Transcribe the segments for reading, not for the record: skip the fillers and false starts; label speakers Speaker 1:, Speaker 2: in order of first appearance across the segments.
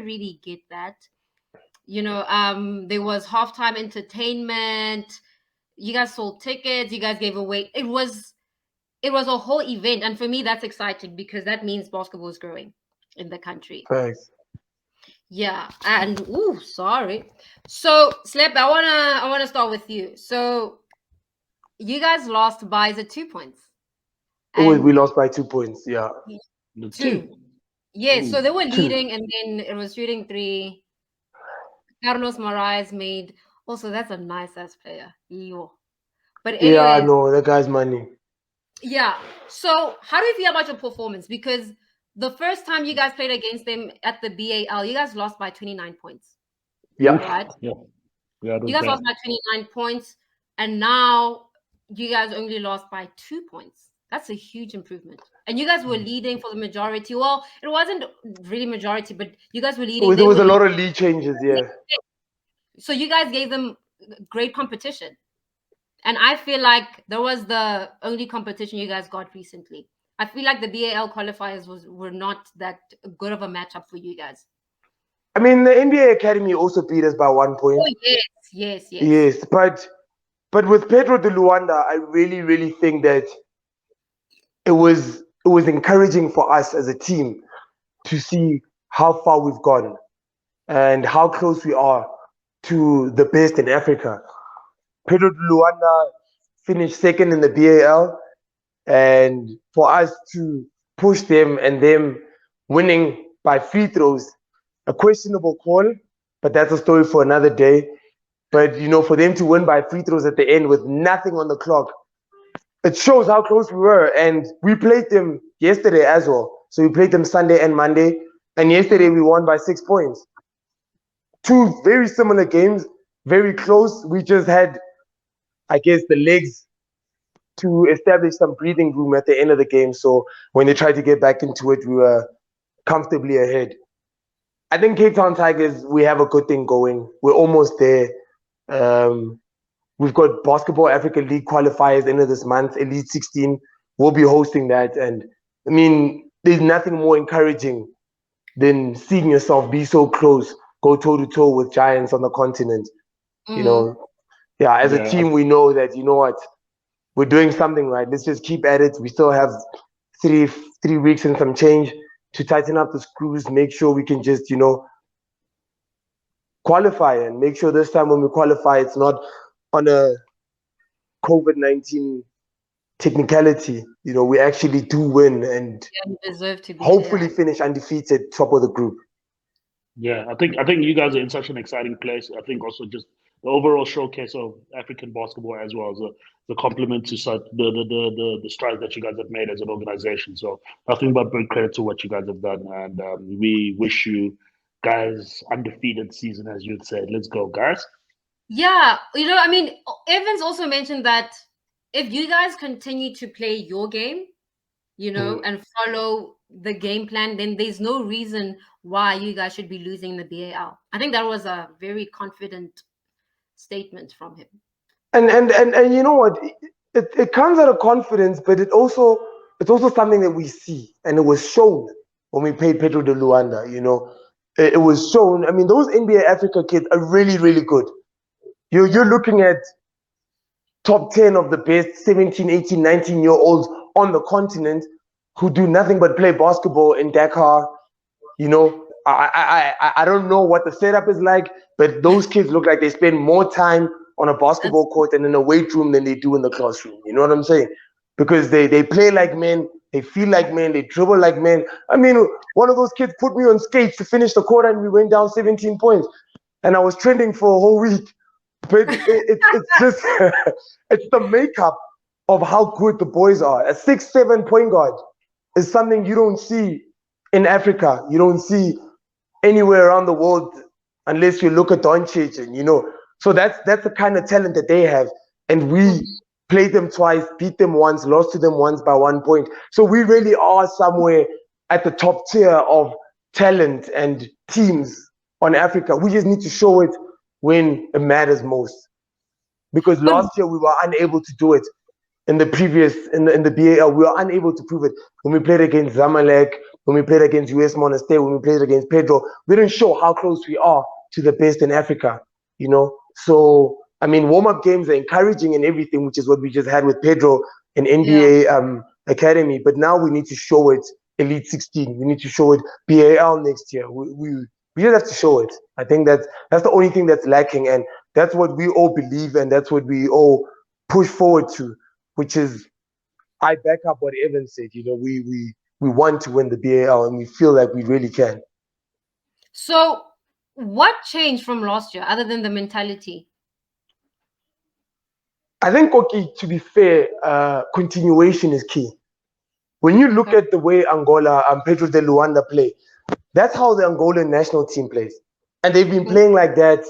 Speaker 1: really get that. There was halftime entertainment. You guys sold tickets. You guys gave away. It was a whole event, and for me, that's exciting because that means basketball is growing in the country.
Speaker 2: Thanks.
Speaker 1: Yeah, and sorry. So, Slep, I wanna start with you. So, you guys lost by the 2 points.
Speaker 2: We lost by 2 points. Yeah.
Speaker 1: Two. Yes, so they were
Speaker 2: 2.
Speaker 1: leading, and then it was shooting 3. Carlos Moraes made. Also, that's a nice ass player. Yo. But anyways,
Speaker 2: Yeah, no, that guy's money.
Speaker 1: Yeah. So, how do you feel about your performance? Because the first time you guys played against them at the BAL, you guys lost by 29 points.
Speaker 2: Yeah.
Speaker 1: Right?
Speaker 3: Yeah.
Speaker 1: You guys lost by 29 points, and now you guys only lost by 2 points. That's a huge improvement. And you guys were leading for the majority. Well, it wasn't really majority, but you guys were leading.
Speaker 2: There was a lot of lead changes, yeah.
Speaker 1: So you guys gave them great competition. And I feel like that was the only competition you guys got recently. I feel like the BAL qualifiers were not that good of a matchup for you guys.
Speaker 2: I mean, the NBA Academy also beat us by 1 point.
Speaker 1: Oh, yes.
Speaker 2: Yes, but with Petro De Luanda, I really, really think that it was encouraging for us as a team to see how far we've gone and how close we are to the best in Africa. Petro De Luanda finished second in the BAL, and for us to push them and them winning by free throws, a questionable call, but that's a story for another day. But for them to win by free throws at the end with nothing on the clock, it shows how close we were. And we played them yesterday as well. So we played them Sunday and Monday, and yesterday we won by 6 points. 2 very similar games, very close. We just had, I guess, the legs to establish some breathing room at the end of the game. So when they tried to get back into it, we were comfortably ahead. I think Cape Town Tigers, we have a good thing going. We're almost there. We've got Basketball Africa League qualifiers end of this month, Elite 16. We'll be hosting that. And I mean, there's nothing more encouraging than seeing yourself be so close, go toe to toe with giants on the continent. As a team, we know that, what, we're doing something right. Let's just keep at it. We still have three weeks and some change to tighten up the screws, make sure we can just, qualify, and make sure this time when we qualify, it's not on a COVID-19 technicality. We actually do win and
Speaker 1: deserve to be
Speaker 2: hopefully finish undefeated, top of the group.
Speaker 3: Yeah, I think you guys are in such an exciting place. I think also just the overall showcase of African basketball as well as the compliment to such the strides that you guys have made as an organization. So nothing but big credit to what you guys have done, and we wish you guys undefeated season, as you'd said. Let's go, guys.
Speaker 1: Yeah, I mean, Evans also mentioned that if you guys continue to play your game, and follow the game plan, then there's no reason why you guys should be losing the BAL. I think that was a very confident statement from him.
Speaker 2: And you know what? It comes out of confidence, but it's also something that we see, and it was shown when we played Petro De Luanda. It was shown. I mean, those NBA Africa kids are really, really good. You're looking at top 10 of the best 17, 18, 19-year-olds on the continent who do nothing but play basketball in Dakar. I don't know what the setup is like, but those kids look like they spend more time on a basketball court and in a weight room than they do in the classroom. You know what I'm saying? Because they play like men, they feel like men, they dribble like men. I mean, one of those kids put me on skates to finish the quarter and we went down 17 points. And I was trending for a whole week. But it's just, it's the makeup of how good the boys are. A 6'7" point guard is something you don't see in Africa. You don't see anywhere around the world unless you look at Doncic, and so that's the kind of talent that they have. And we played them twice, beat them once, lost to them once by 1 point. So we really are somewhere at the top tier of talent and teams on Africa. We just need to show it when it matters most. Because last year we were unable to do it in the previous, in the BAL. We were unable to prove it when we played against Zamalek, when we played against US Monastir, when we played against Pedro, we didn't show how close we are to the best in Africa, you know. So I mean, warm-up games are encouraging and everything, which is what we just had with Pedro in NBA Academy. But now we need to show it Elite 16. We need to show it BAL next year. We just have to show it. I think that's the only thing that's lacking, and that's what we all believe, and that's what we all push forward to, which is I back up what Evan said. You know, we want to win the BAL, and we feel like we really can.
Speaker 1: So, what changed from last year, other than the mentality?
Speaker 2: I think, okay, to be fair, continuation is key. When you look at the way Angola and Petro De Luanda play, that's how the Angolan national team plays. And they've been playing like that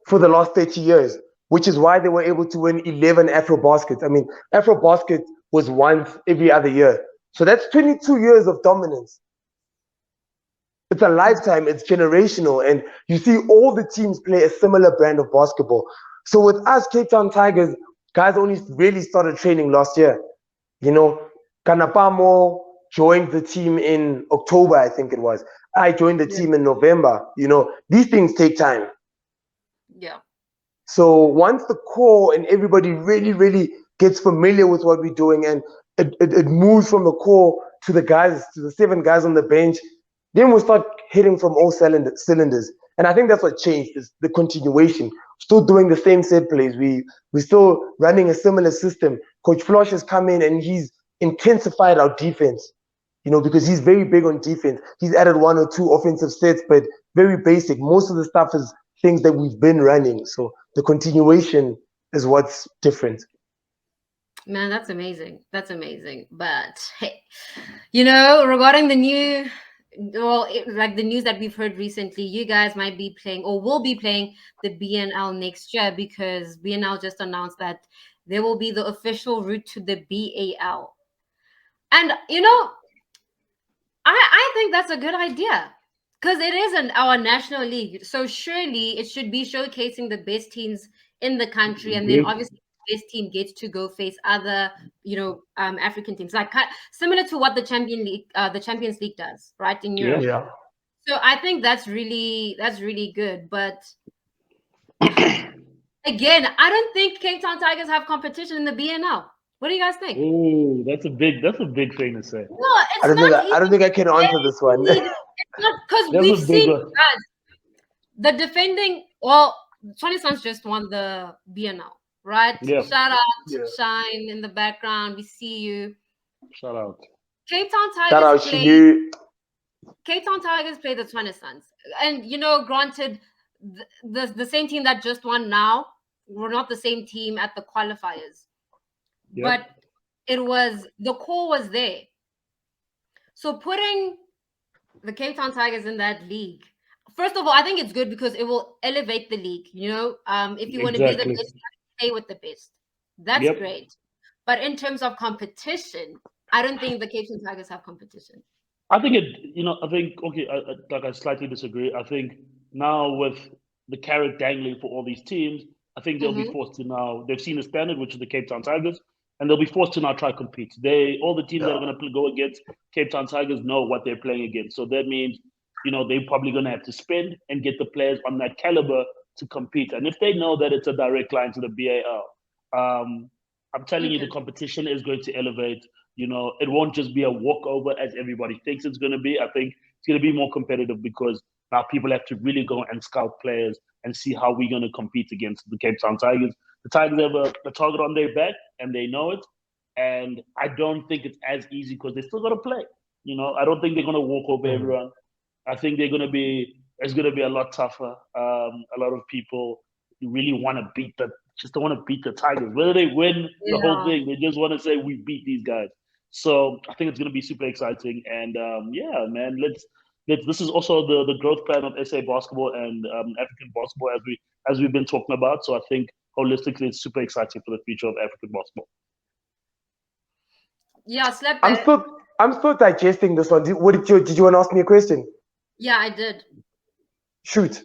Speaker 2: for the last 30 years, which is why they were able to win 11 Afro-Baskets. I mean, Afro-Basket was once every other year. So that's 22 years of dominance. It's a lifetime, it's generational, and you see all the teams play a similar brand of basketball. So with us, Cape Town Tigers, guys only really started training last year. You know, Kanapamo joined the team in October, I think it was. I joined the team in November. You know, these things take time.
Speaker 1: Yeah.
Speaker 2: So once the core and everybody really, really gets familiar with what we're doing, and it moves from the core to the guys, to the 7 guys on the bench, then we'll start hitting from all cylinders. And I think that's what changed, is the continuation. Still doing the same set plays. We're still running a similar system. Coach Flosh has come in and he's intensified our defense, you know, because he's very big on defense. He's added 1 or 2 offensive sets, but very basic. Most of the stuff is things that we've been running. So the continuation is what's different.
Speaker 1: Man, that's amazing. That's amazing. But hey, you know, regarding the new, like the news that we've heard recently, you guys might be playing or will be playing the BNL next year, because BNL just announced that there will be the official route to the BAL. And, you know, I think that's a good idea, because it isn't our national league. So surely it should be showcasing the best teams in the country. And then obviously the best team gets to go face other, you know, African teams, like similar to what the Champions League does, right, in Europe.
Speaker 2: Yeah.
Speaker 1: So I think that's really good. But again, I don't think Cape Town Tigers have competition in the BNL. What do you guys think?
Speaker 3: Oh, that's a big thing to say.
Speaker 1: No, it's
Speaker 2: I don't think I can answer this one.
Speaker 1: It's not, because we've seen guys, the defending. Well, 20 Suns just won the BNL, right?
Speaker 3: Yeah.
Speaker 1: Shout out, Shine in the background. We see you.
Speaker 3: Shout out.
Speaker 1: Cape Town Tigers
Speaker 2: Shout out,
Speaker 1: play. Cape Town Tigers play the 20 Suns, and you know, granted, the same team that just won now were not the same team at the qualifiers. Yep. But the core was there. So putting the Cape Town Tigers in that league, first of all, I think it's good because it will elevate the league. You know, if you want to be the best, you have to play with the best. That's great. But in terms of competition, I don't think the Cape Town Tigers have competition.
Speaker 3: I think I slightly disagree. I think now with the carrot dangling for all these teams, I think they'll be forced to now. They've seen a standard, which is the Cape Town Tigers, and they'll be forced to now try to compete. All the teams that are going to go against Cape Town Tigers know what they're playing against. So that means, you know, they're probably going to have to spend and get the players on that caliber to compete. And if they know that it's a direct line to the BAL, I'm telling you, the competition is going to elevate. You know, it won't just be a walkover as everybody thinks it's going to be. I think it's going to be more competitive because now people have to really go and scout players and see how we're going to compete against the Cape Town Tigers. The Tigers have a target on their back, and they know it. And I don't think it's as easy because they still got to play. You know, I don't think they're going to walk over everyone. I think it's going to be a lot tougher. A lot of people really want to don't want to beat the Tigers. Whether they win the whole thing, they just want to say we beat these guys. So I think it's going to be super exciting. And man, this is also the growth plan of SA basketball and African basketball as we've been talking about. So I think holistically, it's super exciting for the future of African basketball.
Speaker 1: Yeah,
Speaker 2: I'm still digesting this one. Did you want to ask me a question?
Speaker 1: Yeah, I did.
Speaker 2: Shoot.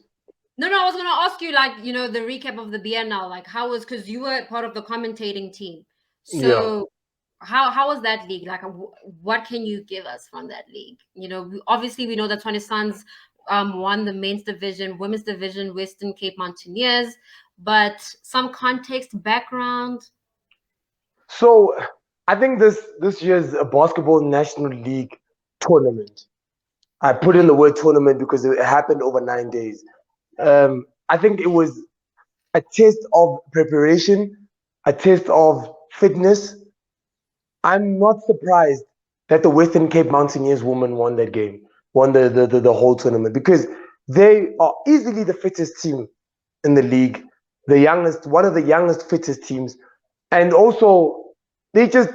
Speaker 1: No, I was going to ask you, like, you know, the recap of the BNL, like how was, because you were part of the commentating team. So how was that league? Like, what can you give us from that league? Obviously we know that Tshwane Suns won the men's division, women's division, Western Cape Mountaineers, but some context, background.
Speaker 2: So I think this year's a basketball national league tournament. I put in the word tournament because it happened over 9 days. I think it was a test of preparation, a test of fitness. I'm not surprised that the Western Cape Mountaineers women won that game, won the whole tournament, because they are easily the fittest team in the league, the youngest, one of the youngest, fittest teams, and also they just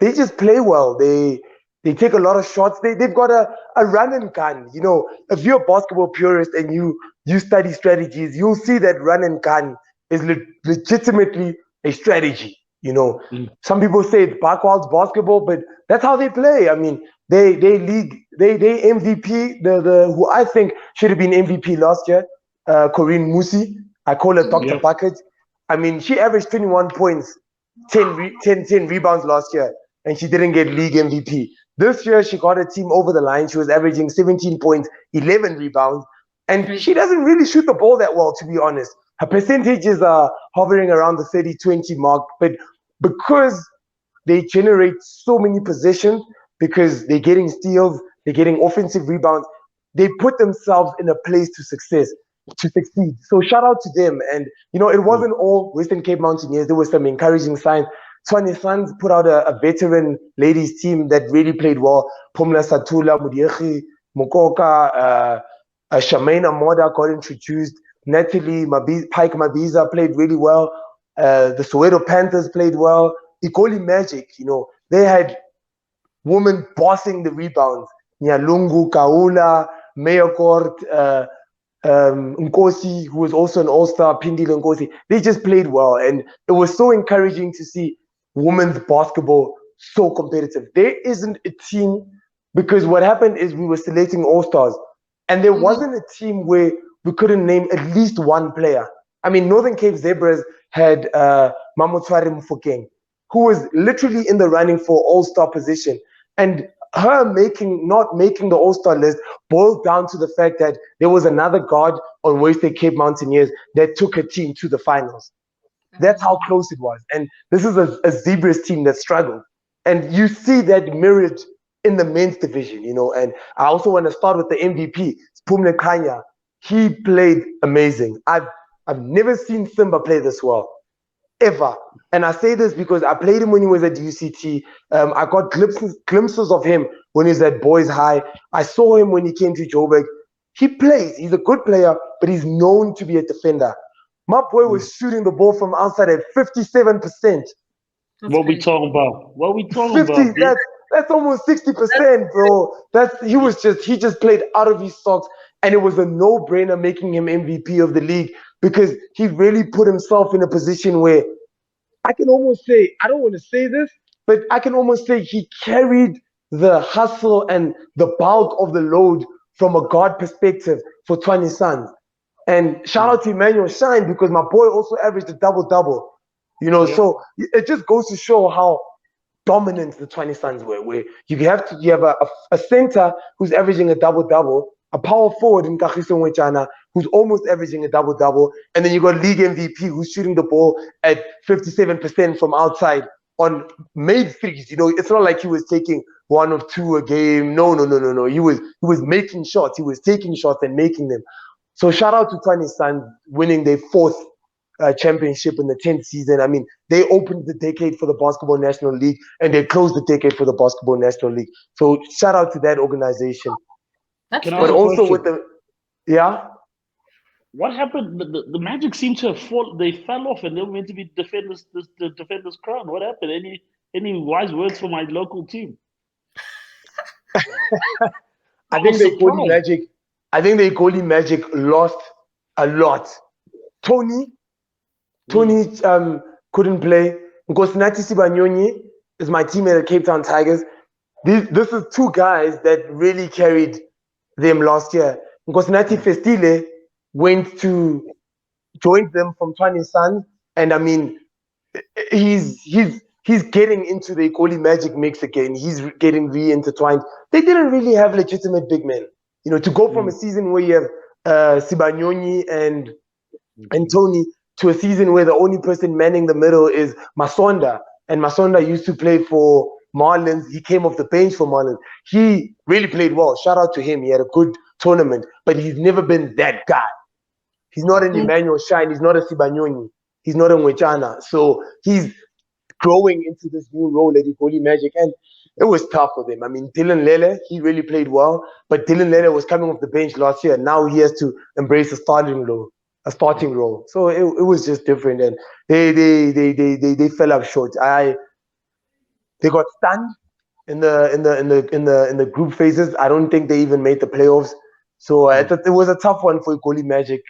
Speaker 2: they just play well. They take a lot of shots. They've got a run and gun. If you're a basketball purist and you study strategies, you'll see that run and gun is legitimately a strategy. Some people say it's backwards basketball, but that's how they play. I mean, they MVP, the who I think should have been MVP last year, Corinne Musi. I call her Dr.
Speaker 3: Yeah.
Speaker 2: Bucket. I mean, she averaged 21 points, 10 rebounds last year, and she didn't get league MVP. This year, she got her team over the line. She was averaging 17 points, 11 rebounds, and she doesn't really shoot the ball that well, to be honest. Her percentages are hovering around the 30-20 mark, but because they generate so many possessions, because they're getting steals, they're getting offensive rebounds, they put themselves in a place to succeed. So shout out to them. And it wasn't all Western Cape Mountaineers. There were some encouraging signs. Tshwane Suns put out a veteran ladies team that really played well. Pumla Satula, Mudiechi, Mokoka, Shamaina Moda got introduced. Natalie Pike Mabiza played really well. The Soweto Panthers played well. Ikoli Magic, they had women bossing the rebounds. Nyalungu, Kaula, Mayokort, Nkosi, who was also an all-star, Pindile Nkosi. They just played well, and it was so encouraging to see women's basketball so competitive. There isn't a team, because what happened is we were selecting all-stars, and there wasn't a team where we couldn't name at least one player. I mean, Northern Cape Zebras had Mamotwari Mufokeng, who was literally in the running for all-star position, and her not making the all-star list boiled down to the fact that there was another guard on Western Cape Mountaineers that took her team to the finals. That's how close it was. And this is a Zebras team that struggled. And you see that mirrored in the men's division, And I also want to start with the MVP, Spumle Kanya. He played amazing. I've never seen Simba play this well, ever. And I say this because I played him when he was at UCT. I got glimpses of him when he was at Boys High. I saw him when he came to Joburg. He plays. He's a good player, but he's known to be a defender. My boy was shooting the ball from outside at 57%.
Speaker 3: What we talking about? What we talking
Speaker 2: 50,
Speaker 3: about?
Speaker 2: that's almost 60%, bro. He just played out of his socks, and it was a no-brainer making him MVP of the league, because he really put himself in a position where I can almost say, I don't want to say this, but I can almost say he carried the hustle and the bulk of the load from a guard perspective for Tshwane Suns. And shout out to Emmanuel Shine, because my boy also averaged a double-double. So it just goes to show how dominant the Tshwane Suns were, where you have a center who's averaging a double-double, a power forward in Kagiso Nwechana who's almost averaging a double-double, and then you got league MVP who's shooting the ball at 57% from outside on made threes. It's not like he was taking one or two a game. No. He was making shots. He was taking shots and making them. So shout out to Tshwane Suns winning their fourth championship in the 10th season. I mean, they opened the decade for the Basketball National League, and they closed the decade for the Basketball National League. So shout out to that organization.
Speaker 3: Can I
Speaker 2: But
Speaker 3: ask a
Speaker 2: also
Speaker 3: question?
Speaker 2: yeah.
Speaker 3: What happened? The Magic seemed to have fallen. They fell off, and they were meant to be the defenders crown. What happened? Any wise words for my local team?
Speaker 2: I think
Speaker 3: was
Speaker 2: the goalie
Speaker 3: surprised.
Speaker 2: Magic. I think the goalie Magic lost a lot. Tony couldn't play. Nkosinathi Sibanyonyi is my teammate at Cape Town Tigers. This is two guys that really carried them last year. Nkosinathi Festile joined them from Tshwane Suns, and I mean, he's he's getting into the Ikoli Magic mix again. He's getting re-intertwined. They didn't really have legitimate big men. You know, to go from a season where you have Sibanyoni and Tony to a season where the only person manning the middle is Masonda, and Masonda used to play for Marlins. He came off the bench for Marlins. He really played well. Shout out to him. He had a good tournament, but he's never been that guy. He's not an Emmanuel Shine. He's not a Sibanyoni. He's not a Mwechana. So he's growing into this new role at Ikoli Magic, and it was tough for them. I mean, Dylan Lele, he really played well, but Dylan Lele was coming off the bench last year. Now he has to embrace a starting role. So it was just different, and they fell up short. They got stunned in the group phases. I don't think they even made the playoffs. So it was a tough one for Ikoli Magic.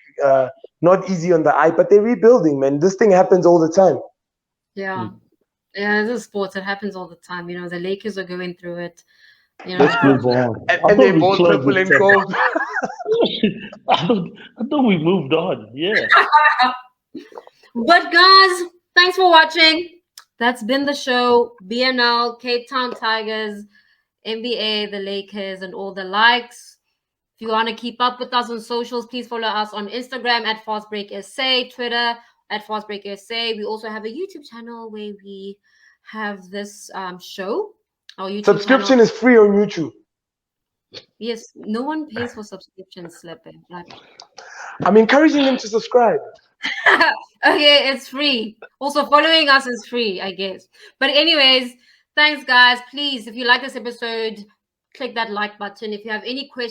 Speaker 2: Not easy on the eye, but they're rebuilding, man. This thing happens all the time.
Speaker 1: Yeah. Yeah, this is sports. It happens all the time. You know, the Lakers are going through it. You know,
Speaker 3: let's move on.
Speaker 2: And they both purple and gold.
Speaker 3: I thought we moved on. Yeah.
Speaker 1: But guys, thanks for watching. That's been the show. BNL, Cape Town Tigers, NBA, the Lakers, and all the likes. If you want to keep up with us on socials, please follow us on Instagram at Fastbreak SA, Twitter at Fastbreak SA. We also have a YouTube channel where we have this show. Our YouTube
Speaker 2: subscription
Speaker 1: channel
Speaker 2: is free on YouTube.
Speaker 1: Yes, no one pays for subscriptions, Slepe.
Speaker 2: I'm encouraging them to subscribe.
Speaker 1: Okay, it's free. Also, following us is free, I guess. But anyways, thanks, guys. Please, if you like this episode, click that like button. If you have any questions,